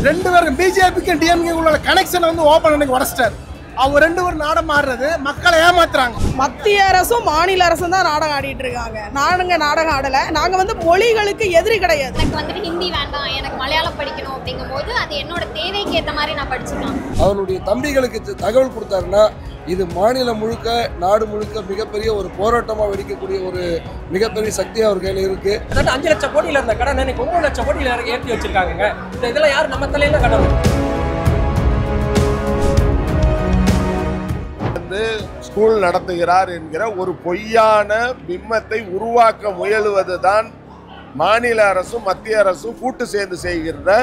ரெண்டு பேரும் பிஜேபிக்கும் டிஎம்கே உள்ள கனெக்ஷன் வந்து ஓபன் அன்னைக்கு உடச்சிட்டாரு. அவங்க ரெண்டு பேரும் நாடகம் ஆடுறது மக்களை ஏமாத்துறாங்க. மத்திய அரசும் மாநில அரசும் தான் நாடகம் ஆடிட்டு இருக்காங்க. நாடகம் ஆடல. நாங்க வந்து மொழிகளுக்கு எதிரி கிடையாது. எனக்கு வந்துட்டு ஹிந்தி வேண்டாம், எனக்கு மலையாளம் படிக்கணும் அப்படிங்கும் போது அது என்னோட தேவைக்கு ஏற்ற மாதிரி நான் படிச்சுக்கலாம். அவனுடைய தம்பிகளுக்கு தகவல் கொடுத்தாருன்னா இது மாநிலம் முழுக்க நாடு முழுக்க மிகப்பெரிய ஒரு போராட்டமாக வெடிக்கக்கூடிய ஒரு மிகப்பெரிய சக்தி அவர் கையில் இருக்கு. 5 லட்சம் கோடியில் இருந்த கடன் இன்னைக்கு 9 லட்சம் கோடியில் ஏற்றி வச்சிருக்காங்க. இதெல்லாம் யார் நம்ம தலையில கடன்? ஸ்கூல் நடத்துகிறார் என்கிற ஒரு பொய்யான பிம்பத்தை உருவாக்க முயலுவதுதான் மாநில அரசும் மத்திய அரசும் கூட்டு சேர்ந்து செய்கிற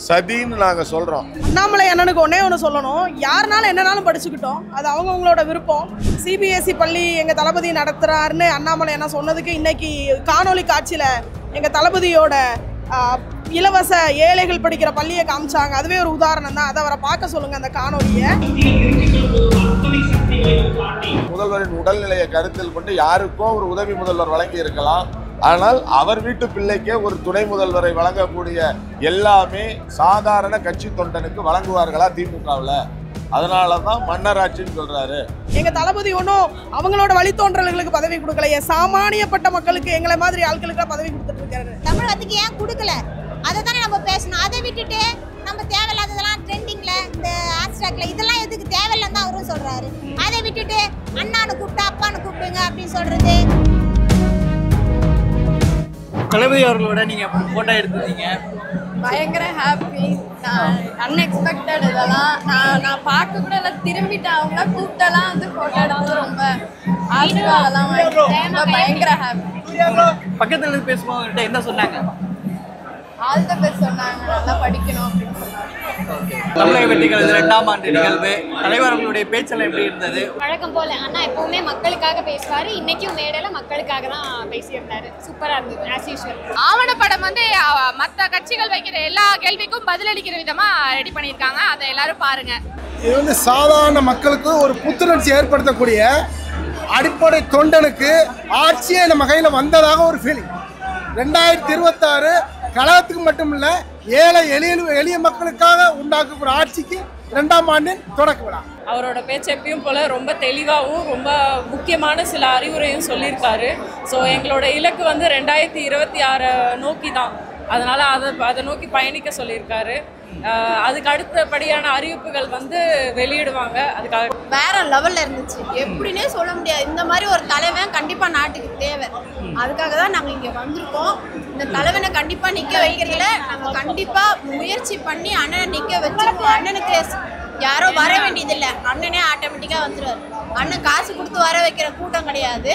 சதின்னு நாங்க சொல்றோம். அண்ணாமலை அண்ணனுக்கு ஒன்னே ஒன்று சொல்லணும், யாருனாலும் என்னனாலும் படிச்சுக்கிட்டோம், அது அவங்கவுங்களோட விருப்பம். சிபிஎஸ்இ பள்ளி எங்க தளபதி நடத்துறாருன்னு அண்ணாமலை என்ன சொன்னதுக்கு இன்னைக்கு காணொலி காட்சியில எங்க தளபதியோட இலவச ஏழைகள் படிக்கிற பள்ளியை காமிச்சாங்க. அதுவே ஒரு உதாரணம் தான். அதை அவரை பார்க்க சொல்லுங்க அந்த காணொலியை. முதல்வரின் உடல்நிலையை கருத்தில் கொண்டு யாருக்கும் ஒரு உதவி முதல்வர் வழங்கி இருக்கலாம். ஆனால் அவர் வீட்டு பிள்ளைக்கே ஒரு துணை முதல்வரை வழங்கக்கூடிய எல்லாமே சாதாரண கட்சி தொண்டனுக்கு வழங்குவார்களா திமுகவில்? அதனாலதான் மன்னராட்சின்னு சொல்றாரு. எங்க தளபதி ஒன்றும் அவங்களோட வழித்தோன்றல்களுக்கு பதவி கொடுக்கலையே, சாமானியப்பட்ட மக்களுக்கு எங்களை மாதிரி ஆட்களுக்கு பதவி கொடுத்துட்டு இருக்காரு. தமிழகத்துக்கு ஏன் கொடுக்கல அதை தானே நம்ம பேசணும். அதை விட்டுட்டு நம்ம தேவையில்லாததெல்லாம் ட்ரெண்டிங்ல இந்த ஹேஷ்டேக்ல இதெல்லாம் எதுக்கு தேவையில்லைன்னு தான் அவரும் சொல்றாரு. அதை விட்டுட்டு அண்ணானு கூப்பிட்டா அப்பான்னு கூப்பிடுங்க அப்படின்னு சொல்றது. தளபதி அவர்களோட நீங்க போட்டோ எடுத்துருந்தீங்க, பயங்கர ஹாப்பி. அன்எக்ஸ்பெக்டட். இதெல்லாம் நான் பார்க்க கூட எல்லாம் திரும்பிட்டேன். அவங்க கூப்பிட்டெல்லாம் வந்து போட்டோ எடுத்து ரொம்ப ஆசீர்வாதம் வாங்கிட்டேன். பயங்கர ஹாப்பி. பக்கத்துல இருந்து பேசும்போது என்ன சொன்னாங்க? ஆல் த பெஸ்ட் சொன்னாங்க. நல்லா படிக்கணும் அப்படின்னு சொன்னாங்க. தமிழக வெற்றிகள் 2ஆம் ஆண்டு நிகழ்வு, தலைவர் அவர்களுடைய பேச்செல்லாம் எப்படி இருந்தது? வழக்கம் போல அண்ணா எப்பவுமே மக்களுக்காக பேசுவாரு. இன்னைக்கும் மேடையில மக்களுக்காக தான் பேசியிருந்தாரு. சூப்பரா இருந்தது ஆஸ் யூஷுவல். ஆவணப்படம் வந்து மற்ற கட்சிகள் வைக்கிற எல்லா கேள்விக்கும் பதிலளிக்கிற விதமா ரெடி பண்ணியிருக்காங்க. அதை எல்லாரும் பாருங்க. இது வந்து சாதாரண மக்களுக்கு ஒரு புத்துணர்ச்சி ஏற்படுத்தக்கூடிய அடிப்படை தொண்டனுக்கு ஆட்சியே நம்ம கையில் வந்ததாக ஒரு ஃபீலிங். 2026 கழகத்துக்கு மட்டும் இல்லை, ஏழை எளிய மக்களுக்காக உண்டாக்கக்கூடிய ஆட்சிக்கு 2ஆம் ஆண்டின் தொடக்க விழா. அவரோட பேச்சு எப்பயும் போல் ரொம்ப தெளிவாகவும் ரொம்ப முக்கியமான சில அறிவுரையும் சொல்லியிருக்காரு. ஸோ எங்களோட இலக்கு வந்து 2026 நோக்கி தான். அதனால் அதை நோக்கி பயணிக்க சொல்லியிருக்காரு. அதுக்கு அடுத்தபடியான அறிவிப்புகள் வந்து வெளியிடுவாங்க. அதுக்காக வேற லெவல்ல இருந்துச்சு. எப்படின்னே சொல்ல முடியாது. இந்த மாதிரி ஒரு தலைவன் கண்டிப்பா நாட்டுக்கு தேவை. அதுக்காக தான் நாங்கள் இங்கே வந்திருக்கோம். இந்த தலைவனை கண்டிப்பா நிற்க வைக்கிறதுல நாங்கள் கண்டிப்பா முயற்சி பண்ணி அண்ணனை நிற்க வச்சிருக்கோம். அண்ணனுக்கு யாரோ வர வேண்டியதில்லை, அண்ணனே ஆட்டோமேட்டிக்காக வந்துடுவார். அண்ணன் காசு கொடுத்து வர வைக்கிற கூட்டம் கிடையாது,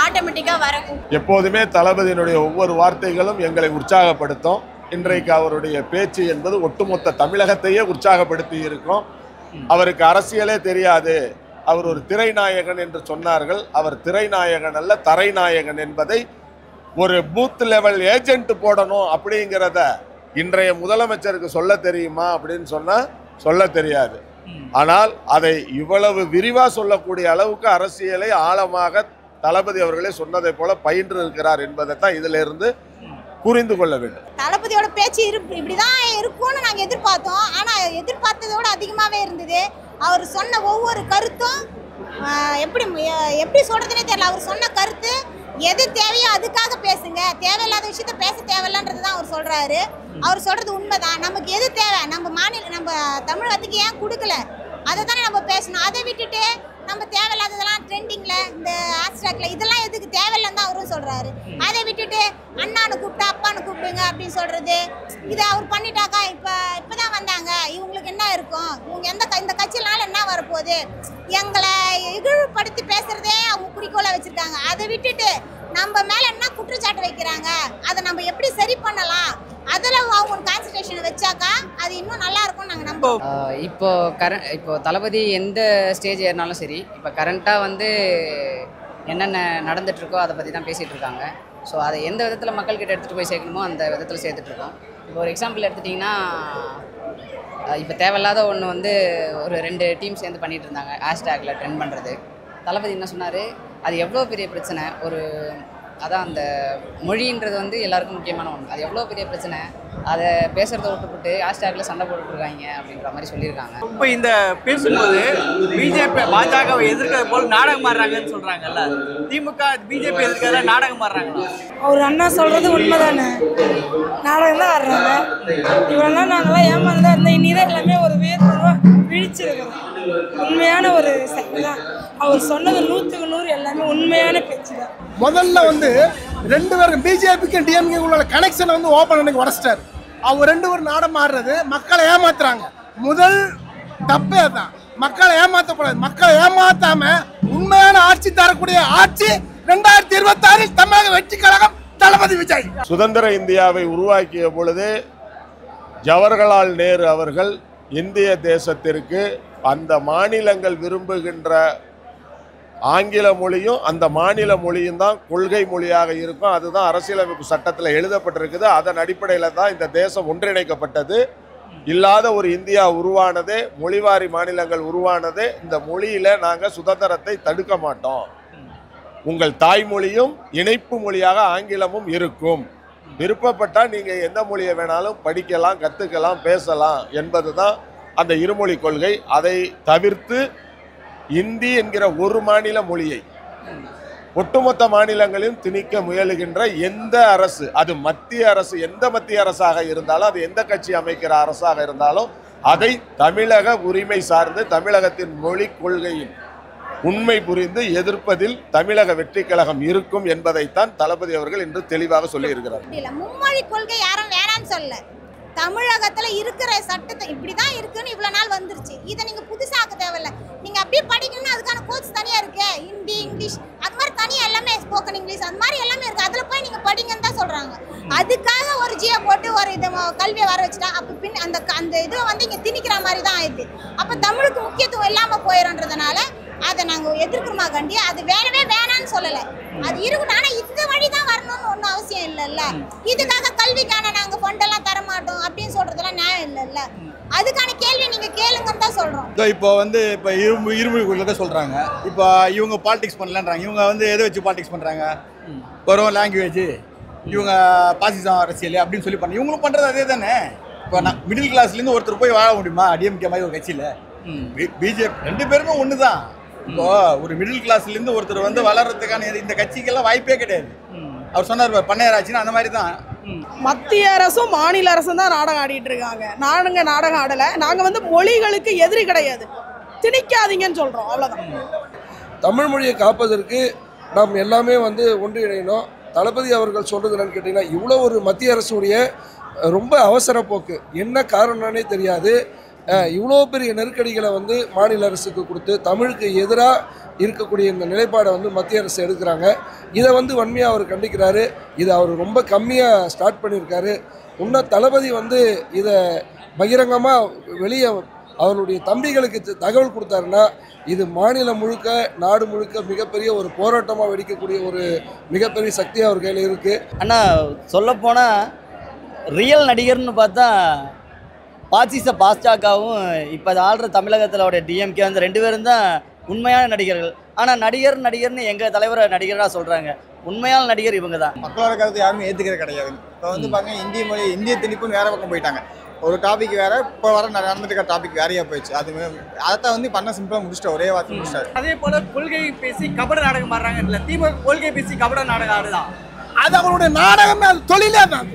ஆட்டோமேட்டிக்காக வர கூட்டம். எப்போதுமே தளபதியினுடைய ஒவ்வொரு வார்த்தைகளும் எங்களை உற்சாகப்படுத்தும். இன்றைக்கு அவருடைய பேச்சு என்பது ஒட்டுமொத்த தமிழகத்தையே உற்சாகப்படுத்தி இருக்கும். அவருக்கு அரசியலே தெரியாது, அவர் ஒரு திரைநாயகன் என்று சொன்னார்கள். அவர் திரைநாயகன் அல்ல, தரைநாயகன் என்பதை ஒரு பூத் லெவல் ஏஜென்ட் போடணும் அப்படிங்கிறத இன்றைய முதலமைச்சருக்கு சொல்ல தெரியுமா அப்படின்னு சொன்னா சொல்ல தெரியாது. ஆனால் அதை இவ்வளவு விரிவாக சொல்லக்கூடிய அளவுக்கு அரசியலை ஆழமாக தளபதி அவர்களே சொன்னதை போல பயின்று இருக்கிறார் என்பதைத்தான் இதில் இருந்து புரிந்து கொள்ள வேண்டும். தளபதியோட பேச்சு இப்படிதான் இருக்கும்னு நாங்கள் எதிர்பார்த்தோம். ஆனால் எதிர்பார்த்ததோட அதிகமாகவே இருந்தது. அவர் சொன்ன ஒவ்வொரு கருத்தும் எப்படி சொல்றதுன்னே தெரியல. அவர் சொன்ன கருத்து எது தேவையோ அதுக்காக பேசுங்க, தேவையில்லாத விஷயத்த பேச தேவையில்லைன்றது தான் அவர் சொல்றாரு. அவர் சொல்றது உண்மைதான். நமக்கு எது தேவை, நம்ம தமிழகத்துக்கு ஏன் கொடுக்கல அதை தானே நம்ம பேசணும். அதை விட்டுட்டு நம்ம தேவையில்லாததெல்லாம் ட்ரெண்டிங்ல இந்த ஹேஷ்டேக்ல இதெல்லாம் எதுக்கு தேவையில்லைன்னு தான் அவரும் சொல்றாரு. அதை விட்டுட்டு அண்ணானு கூப்பிட்டா அப்பான்னு கூப்பிடுங்க அப்படின்னு சொல்றது, இதை அவர் பண்ணிட்டாக்கா இப்பதான் வந்தாங்க, இவங்களுக்கு என்ன இருக்கும், இவங்க இந்த கட்சியினால என்ன வரப்போகுது, எங்களை இழிவுபடுத்தி பேசுறதே அவங்க குறிக்கோளா வச்சிருக்காங்க. அதை விட்டுட்டு நம்ம மேல என்ன குற்றச்சாட்டு வைக்கிறாங்க, அதை நம்ம எப்படி சரி பண்ணலாம், அதில் அவங்க கான்சன்ட்ரேஷன் வச்சாக்கா அது இன்னும் நல்லா இருக்கும் நாங்கள் நம்புவோம். இப்போ தளபதி எந்த ஸ்டேஜ் ஏறினாலும் சரி, இப்போ கரண்ட்டாக வந்து என்னென்ன நடந்துகிட்ருக்கோ அதை பற்றி தான் பேசிகிட்டு இருக்காங்க. ஸோ அதை எந்த விதத்தில் மக்கள்கிட்ட எடுத்துகிட்டு போய் சேர்க்கணுமோ அந்த விதத்தில் சேர்த்துட்ருக்கோம். இப்போ ஒரு எக்ஸாம்பிள் எடுத்துட்டிங்கன்னா, இப்போ தேவையில்லாத ஒன்று வந்து ஒரு 2 டீம் சேர்ந்து பண்ணிகிட்டு இருந்தாங்க ஹேஷ்டேக்கில் ட்ரெண்ட் பண்ணுறது. தளபதி என்ன சொன்னார், அது எவ்வளோ பெரிய பிரச்சனை, அதான் அந்த மொழின்றது வந்து எல்லாருக்கும் முக்கியமான ஒன்று, அது எவ்வளோ பெரிய பிரச்சனை, அதை பேசுகிறத விட்டுப்பட்டு ஹேஷ்டேக்கில் சண்டை போட்டுருக்காங்க அப்படின்ற மாதிரி சொல்லியிருக்காங்க. இப்போ இந்த பேசும்போது பிஜேபி பாஜகவை எதிர்க்கிறது போல் நாடகம் ஆடுறாங்கன்னு சொல்கிறாங்கல்ல, திமுக பிஜேபி எதிர்க்கிறத நாடகம் ஆடுறாங்களா? அவர் அண்ணா சொல்கிறது உண்மைதானே, நாடகம் தான் ஆடுறாங்க. இவரெல்லாம் நாங்களாம் ஏமாந்தா இந்த இனிதான் எல்லாமே ஒரு வேறுபாடு விழிச்சிருக்கிறோம். உண்மையான ஒரு சக்தி தான் அவர் சொன்னது 100க்கு 100 எல்லாமே உண்மையான பேச்சு தான். முதல்ல வந்து 2 பேருக்கு பிஜேபிக்கும் டிஎம்கே உள்ள கனெக்ஷனை வந்து ஓப்பன் பண்ணி உடச்சிட்டார். அவங்க 2 பேரும் நாடகம் ஆடுறது மக்களை ஏமாத்துறாங்க. முதல் தப்பே தான், மக்களை ஏமாற்றக்கூடாது. மக்களை ஏமாத்தாம உண்மையான ஆட்சி தரக்கூடிய ஆட்சி 2026 தமிழக வெற்றி கழகம் தளபதி விஜய். சுதந்திர இந்தியாவை உருவாக்கிய பொழுது ஜவஹர்லால் நேரு அவர்கள் இந்திய தேசத்திற்கு அந்த மாநிலங்கள் விரும்புகின்ற ஆங்கில மொழியும் அந்த மாநில மொழியும் தான் கொள்கை மொழியாக இருக்கும். அதுதான் அரசியலமைப்பு சட்டத்தில் எழுதப்பட்டிருக்குது. அதன் அடிப்படையில் தான் இந்த தேசம் ஒன்றிணைக்கப்பட்டது. இல்லாத ஒரு இந்தியா உருவானதே, மொழிவாரி மாநிலங்கள் உருவானதே இந்த மொழியில் நாங்கள் சுதந்திரத்தை தடுக்க மாட்டோம். உங்கள் தாய்மொழியும் இணைப்பு மொழியாக ஆங்கிலமும் இருக்கும். விருப்பப்பட்டால் நீங்கள் எந்த மொழியை வேணாலும் படிக்கலாம், கற்றுக்கலாம், பேசலாம் என்பது தான் அந்த இருமொழி கொள்கை. அதை தவிர்த்து இந்தி என்கிற ஒரு மாநில மொழியை ஒட்டுமொத்த மாநிலங்களையும் திணிக்க முயலுகின்ற எந்த அரசு, அது மத்திய அரசு, எந்த மத்திய அரசாக இருந்தாலும், அது எந்த கட்சி அமைக்கிற அரசாக இருந்தாலும், அதை தமிழக உரிமை சார்ந்து தமிழகத்தின் மொழி கொள்கையின் உண்மை புரிந்து எதிர்ப்பதில் தமிழக வெற்றி கழகம் இருக்கும் என்பதைத்தான் தளபதி அவர்கள் இன்று தெளிவாக சொல்லியிருக்கிறார். மும்மொழி கொள்கை யாரும் வேணான்னு சொல்ல, தமிழகத்துல இருக்கிற சட்டத்தை இப்படிதான் இருக்குன்னு இவ்வளவு நாள் வந்துருச்சு. இதை நீங்க புதுசாக்க தேவையில்ல. நீங்க அப்படியே படிக்கணும்னா அதுக்கான கோர்ஸ் தனியா இருக்கு. ஹிந்தி, இங்கிலீஷ் அது மாதிரி தனியா எல்லாமே, ஸ்போக்கன் இங்கிலீஷ் அது மாதிரி எல்லாமே இருக்கு. அதுல போய் நீங்க படிங்கன்னு தான் சொல்றாங்க. அதுக்காக ஒரு ஜியோ போட்டு ஒரு இது கல்வியை வர வச்சுட்டா அப்ப பின் அந்த இதை வந்து இங்க திணிக்கிற மாதிரி தான் ஆயிடுது. அப்ப தமிழுக்கு முக்கியத்துவம் இல்லாம போயிடும்ன்றதுனால அதை நாங்கள் எதிர்க்கிறோமா கண்டி. அது வேணவே வேணான்னு சொல்லலை, அது இருக்கணும். ஆனால் இந்த வழி தான் வரணும்னு ஒன்றும் அவசியம் இல்லைல்ல. இதுக்காக கல்விக்கான நாங்கள் ஃபண்டெல்லாம் தரமாட்டோம் அப்படின்னு சொல்றதெல்லாம் நியாயம் இல்லைல்ல. அதுக்கான கேள்வி நீங்கள் கேளுங்கன்னு தான் சொல்கிறோம். இப்போ வந்து இப்போ இருமொழி கொள்கை சொல்கிறாங்க. இப்போ இவங்க பாலிடிக்ஸ் பண்ணலான்றாங்க. இவங்க வந்து எதை வச்சு பாலிடிக்ஸ் பண்ணுறாங்க? வரும் லாங்குவேஜ், இவங்க பாசிசம் அரசியல் அப்படின்னு சொல்லி பண்ண இவங்களும் பண்ணுறது அதே தானே. இப்போ நான் மிடில் கிளாஸ்லேருந்து ஒருத்தர் போய் வாழ முடியுமா டிஎம்கே மாதிரி ஒரு கட்சியில்? பிஜேபி 2 பேருமே ஒன்று தான். இப்போ ஒரு மிடில் கிளாஸ்லேருந்து ஒருத்தர் வந்து வளர்றதுக்கான இந்த கட்சிக்கெல்லாம் வாய்ப்பே கிடையாது. அவர் சொன்னார் பண்ணையராட்சின்னு, அந்த மாதிரி தான். மத்திய அரசும் மாநில அரசும் தான் நாடகம் ஆடிட்டு இருக்காங்க. நாடகம் ஆடலை. நாங்கள் வந்து மொழிகளுக்கு எதிரி கிடையாது, திணிக்காதீங்கன்னு சொல்கிறோம், அவ்வளோதான். தமிழ் மொழியை காப்பதற்கு நாம் எல்லாமே வந்து ஒன்றிணையணும். தளபதி அவர்கள் சொல்கிறது என்னன்னு கேட்டிங்கன்னா, இவ்வளோ ஒரு மத்திய அரசுடைய ரொம்ப அவசர போக்கு என்ன காரணம்னே தெரியாது. இவ்வளோ பெரிய நெருக்கடிகளை வந்து மாநில அரசுக்கு கொடுத்து தமிழுக்கு எதிராக இருக்கக்கூடிய இந்த நிலைப்பாடை வந்து மத்திய அரசு எடுக்கிறாங்க. இதை வந்து வன்மையாக அவர் கண்டிக்கிறாரு. இதை அவர் ரொம்ப கம்மியாக ஸ்டார்ட் பண்ணியிருக்காரு. இன்னும் தளபதி வந்து இதை பகிரங்கமாக வெளியே அவருடைய தம்பிகளுக்கு தகவல் கொடுத்தாருன்னா இது மாநிலம் முழுக்க, நாடு முழுக்க மிகப்பெரிய ஒரு போராட்டமாக வெடிக்கக்கூடிய ஒரு மிகப்பெரிய சக்தி அவர் கையில் இருக்குது. ஆனால் சொல்லப்போனால் ரியல் நடிகர்னு பார்த்தா பாஜகவும் இப்போ ஆள்ற தமிழகத்திலோட டிஎம்கே வந்து 2 பேரும் தான் உண்மையான நடிகர்கள். ஆனால் நடிகர்னு எங்கள் தலைவரை நடிகராக சொல்கிறாங்க. உண்மையான நடிகர் இவங்க தான். மக்களோட கருத்து யாருமே ஏற்றுக்கிறது கிடையாது. இப்போ வந்து பாருங்க, இந்திய திணிப்புன்னு வேறு பக்கம் போயிட்டாங்க. ஒரு டாபிக் வேறு, இப்போ வர நடந்துட்டு இருக்க டாபிக் வேறையாக போயிடுச்சு. அதை வந்து பண்ண சிம்பிளாக முடிச்சிட்டு ஒரே வார்த்தை முடிச்சிட்டாரு. அதே போல் கொள்கை பேசி கபட நாடகம் ஆடுறாங்க. இல்லை திமுக கொள்கை பேசி கபட நாடகம் ஆடுதான். அது அவங்களுடைய நாடகமே, அது தொழிலே தான்.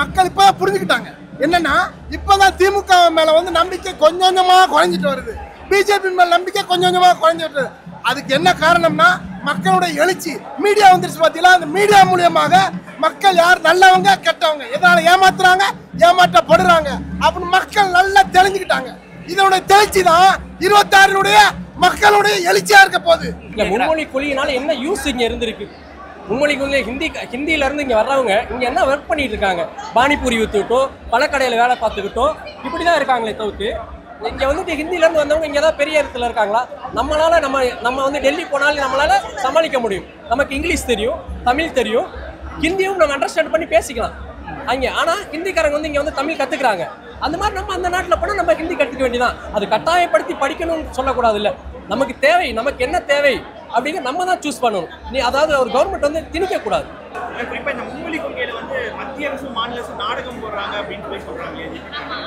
மக்கள் இப்போ புரிஞ்சுக்கிட்டாங்க. என்னன்னா இப்போதான் திமுக மேலே வந்து நம்பிக்கை கொஞ்சம் கொஞ்சமாக குறைஞ்சிட்டு வருது. பிஜேபி மேலே நம்பிக்கை கொஞ்சம் கொஞ்சமாக குறைஞ்சிட்டு வருது. அதுக்கு என்ன காரணம்னா மக்களுடைய எழுச்சி. மீடியா வந்துருச்சு பார்த்தீங்களா? அந்த மீடியா மூலியமாக மக்கள் யார் நல்லவங்க கெட்டவங்க, எதனால ஏமாத்துறாங்க, ஏமாற்றப்படுறாங்க அப்படின்னு மக்கள் நல்லா தெரிஞ்சுக்கிட்டாங்க. இதனுடைய தெளிச்சி தான் 26 மக்களுடைய எழுச்சியா இருக்க போகுது. இல்லை, மும்மொழி கொள்கையினால என்ன யூஸ் இங்கே இருந்திருக்கு? மும்மொழி கொள்கை ஹிந்தியிலேருந்து இங்கே வர்றவங்க இங்கே என்ன ஒர்க் பண்ணிட்டு இருக்காங்க? பானிபூரி விற்றுக்கிட்டோம், பழக்கடையில் வேலை பார்த்துக்கிட்டோம், இப்படி தான் இருக்காங்களே தவிர்த்து இங்கே வந்துட்டு ஹிந்திலேருந்து வந்தவங்க இங்கே தான் பெரிய இடத்துல இருக்காங்களா? நம்மளால் நம்ம வந்து டெல்லி போனாலும் நம்மளால் சமாளிக்க முடியும். நமக்கு இங்கிலீஷ் தெரியும், தமிழ் தெரியும், ஹிந்தியும் நம்ம அண்டர்ஸ்டாண்ட் பண்ணி பேசிக்கலாம் அங்கே. ஆனால் ஹிந்திக்காரங்க வந்து இங்கே வந்து தமிழ் கற்றுக்குறாங்க. அந்த மாதிரி நம்ம அந்த நாட்டில் போனால் நம்ம ஹிந்தி கற்றுக்க வேண்டியதான். அது கட்டாயப்படுத்தி படிக்கணும்னு சொல்லக்கூடாது. இல்லை, நமக்கு தேவை, நமக்கு என்ன தேவை அப்படின்னு நம்ம தான் சூஸ் பண்ணணும். அதாவது ஒரு கவர்மெண்ட் வந்து திணிக்கக்கூடாது. குறிப்பா இந்த மும்மொழி கொள்கையில வந்து மத்திய அரசு மாநில அரசு நாடகம் போடுறாங்க அப்படின்னு சொல்லி சொல்றாங்க.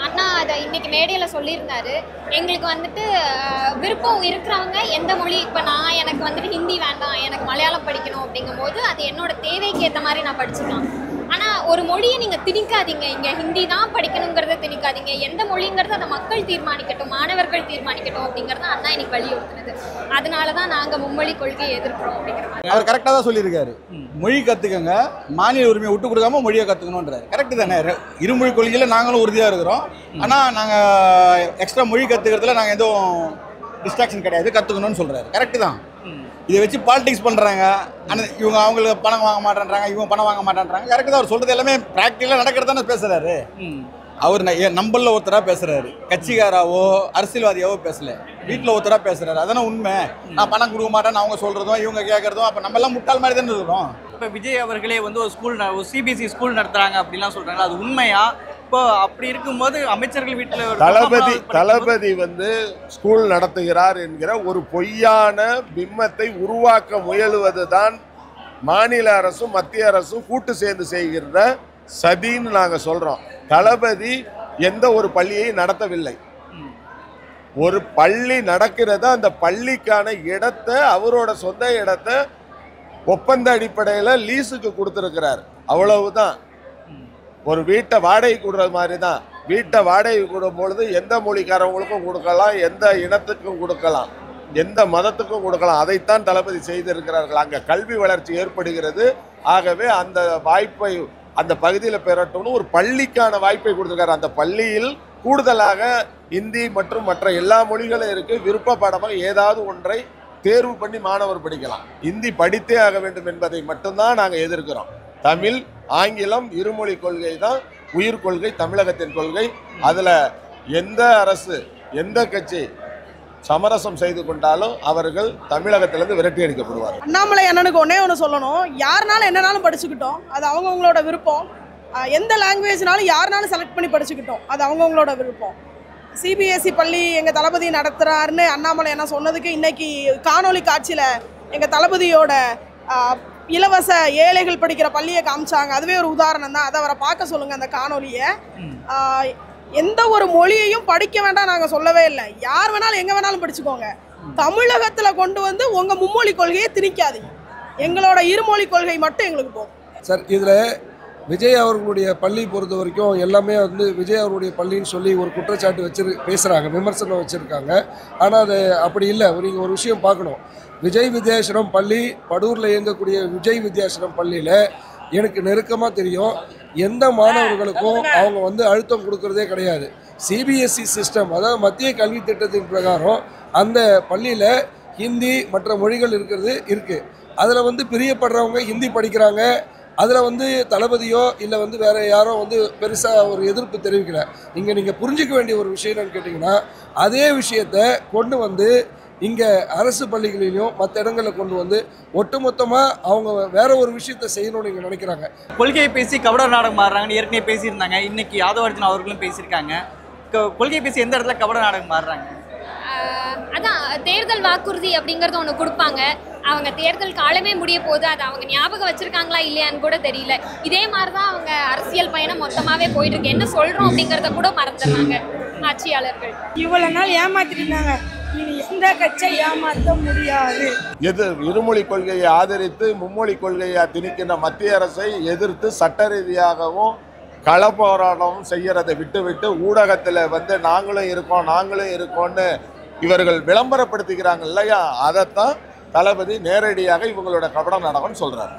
அண்ணா அதை இன்னைக்கு மேடையில சொல்லியிருந்தாரு. எங்களுக்கு வந்துட்டு விருப்பம் இருக்கிறவங்க எந்த மொழி, இப்போ எனக்கு வந்துட்டு ஹிந்தி வேண்டாம், எனக்கு மலையாளம் படிக்கணும் அப்படிங்கும்போது அது என்னோட தேவைக்கு ஏற்ற மாதிரி நான் படிச்சுக்கலாம். ஆனால் ஒரு மொழியை நீங்கள் திணிக்காதீங்க, இங்கே ஹிந்தி தான் படிக்கணுங்கிறத திணிக்காதீங்க. எந்த மொழிங்கிறத அதை மக்கள் தீர்மானிக்கட்டும், மாணவர்கள் தீர்மானிக்கட்டும் அப்படிங்கிறத அண்ணா இன்னைக்கு வலியுறுத்தினது. அதனால தான் நாங்கள் மும்மொழி கொள்கையை எதிர்க்கிறோம் அப்படிங்கிற மாதிரி. அவர் கரெக்டாக தான் சொல்லியிருக்காரு. மொழி கற்றுக்கங்க, மாநில உரிமையை விட்டு கொடுக்காம மொழியை கற்றுக்கணுன்றார். கரெக்டு தானே. இருமொழி கொள்கையில் நாங்களும் உறுதியாக இருக்கிறோம். ஆனால் நாங்கள் எக்ஸ்ட்ரா மொழி கற்றுக்கிறதுல நாங்கள் எதுவும் டிஸ்ட்ராக்ஷன் கிடையாது, கற்றுக்கணும்னு சொல்கிறாரு. கரெக்டு தான். இதை வச்சு பாலிடிக்ஸ் பண்ணுறாங்க. ஆனால் இவங்க அவங்களுக்கு பணம் வாங்க மாட்டேன்றாங்க, இவங்க பணம் வாங்க மாட்டேன்றாங்க. கரெக்டு தான். அவர் சொல்கிறது எல்லாமே ப்ராக்டிக்கலாக நடக்கிறதானே பேசுகிறாரு. அவர் நம்மளில் ஒருத்தராக பேசுகிறாரு, கட்சிக்காராவோ அரசியல்வாதியாவோ பேசலை, வீட்டில் ஒருத்தராக பேசுகிறாரு. அதானே உண்மை. நான் பணம் கொடுக்க மாட்டேன்னு அவங்க சொல்கிறதும் இவங்க கேட்குறதும், அப்போ நம்ம எல்லாம் முட்டாள் மாதிரி தானே இருக்கிறோம். இப்போ விஜய் அவர்களே வந்து ஒரு சிபிஎஸ்சி ஸ்கூல் நடத்துகிறாங்க அப்படின்லாம் சொல்கிறாங்க. அது உண்மையா? இப்போ அப்படி இருக்கும்போது அமைச்சர்கள் வீட்டில் தளபதி வந்து ஸ்கூல் நடத்துகிறார் என்கிற ஒரு பொய்யான பிம்பத்தை உருவாக்க முயலுவதுதான் மாநில அரசும் மத்திய அரசும் கூட்டு சேர்ந்து செய்கிற சதின்னு நாங்கள் சொல்கிறோம். தளபதி எந்த ஒரு பள்ளியை நடத்தவில்லை. ஒரு பள்ளி நடக்கிறது, அந்த பள்ளிக்கான இடத்தை, அவரோட சொந்த இடத்தை ஒப்பந்த அடிப்படையில் லீஸுக்கு கொடுத்துருக்கிறார். அவ்வளவுதான். ஒரு வீட்டை வாடகை கொடுறது மாதிரி தான். வீட்டை வாடகை கொடுக்கும் பொழுது எந்த மொழிக்காரவங்களுக்கும் கொடுக்கலாம், எந்த இனத்துக்கும் கொடுக்கலாம், எந்த மதத்துக்கும் கொடுக்கலாம். அதைத்தான் தளபதி செய்திருக்கிறார்கள். அங்கே கல்வி வளர்ச்சி ஏற்படுகிறது. ஆகவே அந்த வாய்ப்பை அந்த பகுதியில் பெறட்டும்னு ஒரு பள்ளிக்கான வாய்ப்பை கொடுத்துருக்காரு. அந்த பள்ளியில் கூடுதலாக இந்தி மற்றும் மற்ற எல்லா மொழிகளும் இருக்குது. விருப்ப பாடமாக ஏதாவது ஒன்றை தேர்வு பண்ணி மாணவர் படிக்கலாம். இந்தி படித்தே ஆக வேண்டும் என்பதை மட்டும்தான் நாங்கள் எதிர்க்கிறோம். தமிழ், ஆங்கிலம் இருமொழி கொள்கை தான் உயிர் கொள்கை, தமிழகத்தின் கொள்கை. அதில் எந்த அரசு எந்த கட்சி சமரசம் செய்து கொண்டாலும் அவர்கள் தமிழகத்திலிருந்து விரட்டி அடிக்கப்படுவார். அண்ணாமலை அண்ணனுக்கு ஒன்று சொல்லணும். யாருனாலும் என்னனாலும் படிச்சுக்கிட்டோம், அது அவங்கவுங்களோட விருப்பம். எந்த லாங்குவேஜ்னாலும் யாருனாலும் செலக்ட் பண்ணி படிச்சுக்கிட்டோம், அது அவங்கவுங்களோட விருப்பம். சிபிஎஸ்சி பள்ளி எங்கள் தளபதி நடத்துகிறாருன்னு அண்ணாமலை என்ன சொன்னதுக்கு இன்னைக்கு காணொலி காட்சியில் எங்கள் தளபதியோட இலவச ஏழைகள் படிக்கிற பள்ளியை காமிச்சாங்க. அதுவே ஒரு உதாரணம் தான். அதை அவரை பார்க்க சொல்லுங்கள் அந்த காணொலியை. எந்த ஒரு மொழியையும் படிக்க வேண்டாம் நாங்கள் சொல்லவே இல்லை. யார் வேணாலும் எங்கே வேணாலும் படிச்சுக்கோங்க. தமிழகத்தில் கொண்டு வந்து உங்கள் மும்மொழி கொள்கையை திணிக்காதீங்க. எங்களோட இருமொழி கொள்கை மட்டும் எங்களுக்கு போகும். சார், இதில் விஜய் அவர்களுடைய பள்ளி பொறுத்த வரைக்கும் எல்லாமே வந்து விஜய் அவர்களுடைய பள்ளின்னு சொல்லி ஒரு குற்றச்சாட்டு பேசுகிறாங்க, விமர்சனம் வச்சுருக்காங்க. ஆனால் அது அப்படி இல்லை. நீங்கள் ஒரு விஷயம் பார்க்கணும். விஜய் வித்யாசரம் பள்ளி, படூரில் இயங்கக்கூடிய விஜய் வித்யாசரம் பள்ளியில் எனக்கு நெருக்கமாக தெரியும், எந்த மாணவர்களுக்கும் அவங்க வந்து அழுத்தம் கொடுக்கறதே கிடையாது. சிபிஎஸ்சி சிஸ்டம், அதாவது மத்திய கல்வி திட்டத்தின் பிரகாரம் அந்த பள்ளியில் ஹிந்தி மற்ற மொழிகள் இருக்குது. அதில் வந்து பிரியப்படுறவங்க ஹிந்தி படிக்கிறாங்க. அதில் வந்து தளபதியோ இல்லை வந்து வேறு யாரோ வந்து பெருசாக ஒரு எதிர்ப்பு தெரிவிக்கல. நீங்கள் புரிஞ்சிக்க வேண்டிய ஒரு விஷயம் என்னன்னு கேட்டிங்கன்னா, அதே விஷயத்தை கொண்டு வந்து இங்கே அரசு பள்ளிகளிலையும் மற்ற இடங்களில் கொண்டு வந்து ஒட்டுமொத்தமாக அவங்க வேற ஒரு விஷயத்தை செய்யணும்னு நீங்கள் நினைக்கிறாங்க. கொள்கையை பேசி கபட நாடகம் மாறுறாங்கன்னு ஏற்கனவே பேசியிருந்தாங்க. இன்னைக்கு யாதவ அர்ஜுன் அவர்களும் பேசியிருக்காங்க. கொள்கையை பேசி எந்த இடத்துல கபட நாடகம் மாறுறாங்க? அதான் தேர்தல் வாக்குறுதி அப்படிங்கிறது ஒன்று கொடுப்பாங்க. அவங்க தேர்தல் காலமே முடிய போது அதை அவங்க ஞாபகம் வச்சுருக்காங்களா இல்லையான்னு கூட தெரியல. இதே மாதிரி தான் அவங்க அரசியல் பயணம் மொத்தமாகவே போயிட்டு இருக்கு. என்ன சொல்கிறோம் அப்படிங்கிறத கூட மறந்துடுறாங்க ஆட்சியாளர்கள். இவ்வளோ நாள் ஏமாத்திருந்தாங்க, இனி எந்த கட்சியை ஏமாற்ற முடியாது. இருமொழி கொள்கையை ஆதரித்து மும்மொழி கொள்கையை திணிக்கின்ற மத்திய அரசை எதிர்த்து சட்ட ரீதியாகவும் கள போராட்டம் செய்யறதை விட்டுவிட்டு ஊடகத்தில் வந்து நாங்களும் இருக்கோம்னு இவர்கள் விளம்பரப்படுத்திக்கிறாங்க இல்லையா, அதைத்தான் தளபதி நேரடியாக இவங்களோட கபட நாடகம்னு சொல்றாரு.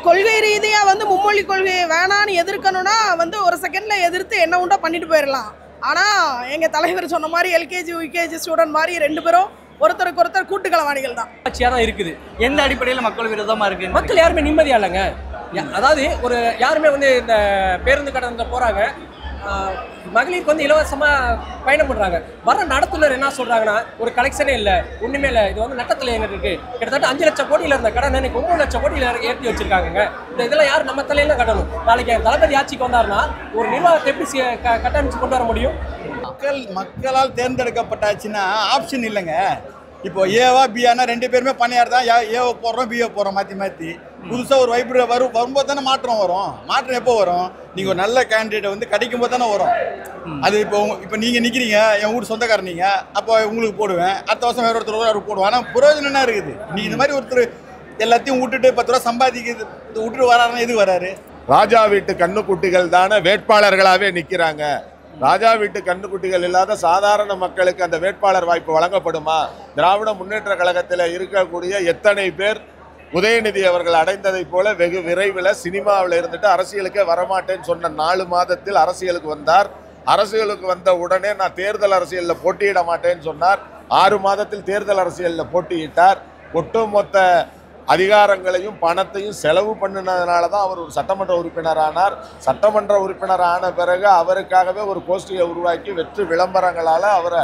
கொள்கை ரீதியாக வந்து மும்மொழி கொள்கையை வேணான்னு எதிர்க்கணும்னா வந்து ஒரு செகண்ட்ல எதிர்த்து என்ன உண்டா பண்ணிட்டு போயிடலாம். ஆனால் எங்கள் தலைவர் சொன்ன மாதிரி எல்கேஜி யூகேஜி ஸ்டூடெண்ட் மாதிரி ரெண்டு பேரும் ஒருத்தருக்கு ஒருத்தர் கூட்டுக்களவாணிகள் தான். ஆட்சியாக தான் இருக்குது. எந்த அடிப்படையில் மக்கள் விரோதமாக இருக்குது? மக்கள் யாருமே நிம்மதியாக இல்லைங்க. அதாவது ஒரு யாருமே வந்து இந்த பேருந்து கடந்த போகிறாங்க, மகளிருக்கு வந்து இலவசமாக பயணம் பண்ணுறாங்க. வர நடத்துனர் என்ன சொல்கிறாங்கன்னா, ஒரு கலெக்ஷனே இல்லை, ஒன்றுமே இல்லை, இது வந்து நட்டத்தில் எங்கிட்ட இருக்குது. கிட்டத்தட்ட 5 லட்சம் கோடியில் இருந்த கடன் இன்னைக்கு 9 லட்சம் கோடியில் ஏற்றி வச்சுருக்காங்க. இதெல்லாம் யார் நம்ம தலையில கட்டணும்? நாளைக்கு தளபதி ஆட்சிக்கு வந்தாருன்னா ஒரு நிர்வாகத்தை எப்படி கட்டமைச்சு கொண்டு வர முடியும்? மக்களால் தேர்ந்தெடுக்கப்பட்டாச்சுன்னா ஆப்ஷன் இல்லைங்க. இப்போ ஏவா பிஆனா 2 பேருமே பண்ணையார் தான். ஏவை போடுறோம் பிஏ போடுறோம் மாற்றி புதுசாக ஒரு வைப்ரேட் வரும்போது தானே மாற்றம் வரும். மாற்றம் எப்போ வரும்? நீங்கள் ஒரு நல்ல கேண்டிடேட் வந்து கிடைக்கும் போது தானே வரும். அது இப்போ நீங்கள் நிற்கிறீங்க, என் வீட்டு சொந்தக்காரர் நீங்கள், அப்போ உங்களுக்கு போடுவேன், அடுத்த வருஷம் வேறு ஒருத்தர் அவர் போடுவோம். ஆனால் பிரயோஜனம் என்ன இருக்குது? நீங்கள் இந்த மாதிரி ஒருத்தர் எல்லாத்தையும் விட்டுட்டு 10 ரூபா சம்பாதிக்கிறது விட்டுட்டு வராருன்னா எது வராரு? ராஜா வீட்டு கண்ணுக்குட்டிகள் தானே வேட்பாளர்களாகவே நிற்கிறாங்க. ராஜா வீட்டு கண்ணுக்குட்டிகள் இல்லாத சாதாரண மக்களுக்கு அந்த வேட்பாளர் வாய்ப்பு வழங்கப்படுமா? திராவிட முன்னேற்ற கழகத்தில் இருக்கக்கூடிய எத்தனை பேர் உதயநிதி அவர்கள் அடைந்ததை போல வெகு விரைவில் சினிமாவில் இருந்துட்டு அரசியலுக்கே வரமாட்டேன்னு சொன்ன 4 மாதத்தில் அரசியலுக்கு வந்தார். அரசியலுக்கு வந்த உடனே நான் தேர்தல் அரசியலில் போட்டியிட மாட்டேன்னு சொன்னார். 6 மாதத்தில் தேர்தல் அரசியலில் போட்டியிட்டார். ஒட்டுமொத்த அதிகாரங்களையும் பணத்தையும் செலவு பண்ணினதுனால தான் அவர் ஒரு சட்டமன்ற உறுப்பினர் ஆனார். சட்டமன்ற உறுப்பினர் ஆன பிறகு அவருக்காகவே ஒரு கோஷ்டியை உருவாக்கி வெற்று விளம்பரங்களால் அவரை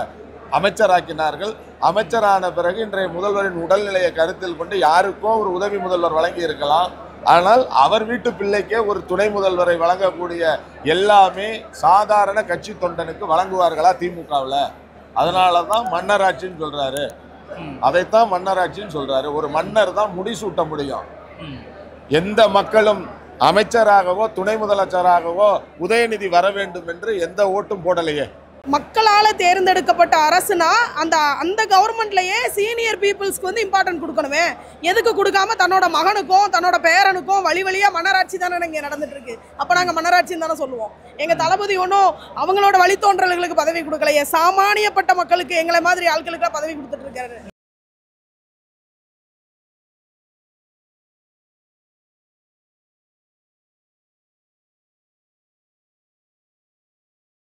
அமைச்சராக்கினார்கள். அமைச்சரான பிறகு இன்றைய முதல்வரின் உடல்நிலையை கருத்தில் கொண்டு யாருக்கோ ஒரு உதவி முதல்வர் வழங்கி இருக்கலாம். ஆனால் அவர் வீட்டு பிள்ளைக்கே ஒரு துணை முதல்வரை வழங்கக்கூடிய எல்லாமே சாதாரண கட்சி தொண்டனுக்கு வழங்குவார்களா திமுகவில்? அதனால தான் மன்னராட்சின்னு சொல்றாரு. அதைத்தான் மன்னராட்சின்னு சொல்றாரு. ஒரு மன்னர் தான் முடிசூட்ட முடியும். எந்த மக்களும் அமைச்சராகவோ துணை முதலமைச்சராகவோ உதயநிதி வர வேண்டும் என்று எந்த ஓட்டும் போடலையே. மக்களால் தேர்ந்தெடுக்கப்பட்ட அரசுனா அந்த கவர்மெண்ட்லயே சீனியர் பீப்புள்ஸ்க்கு வந்து இம்பார்ட்டன்ட் கொடுக்கணுமே. எதுக்கு கொடுக்காம தன்னோட மகனுக்கும் தன்னோட பேரனுக்கும் வழி வழியாக மன்னராட்சி தானே இங்கே நடந்துட்டு இருக்கு. அப்போ நாங்கள் மன்னராட்சின்னு தானே சொல்லுவோம். எங்கள் தளபதி ஒன்றும் அவங்களோட வழித்தோன்றல்களுக்கு பதவி கொடுக்கலையே, சாமானியப்பட்ட மக்களுக்கு எங்களை மாதிரி ஆட்களுக்கு பதவி கொடுத்துட்டு இருக்காரு.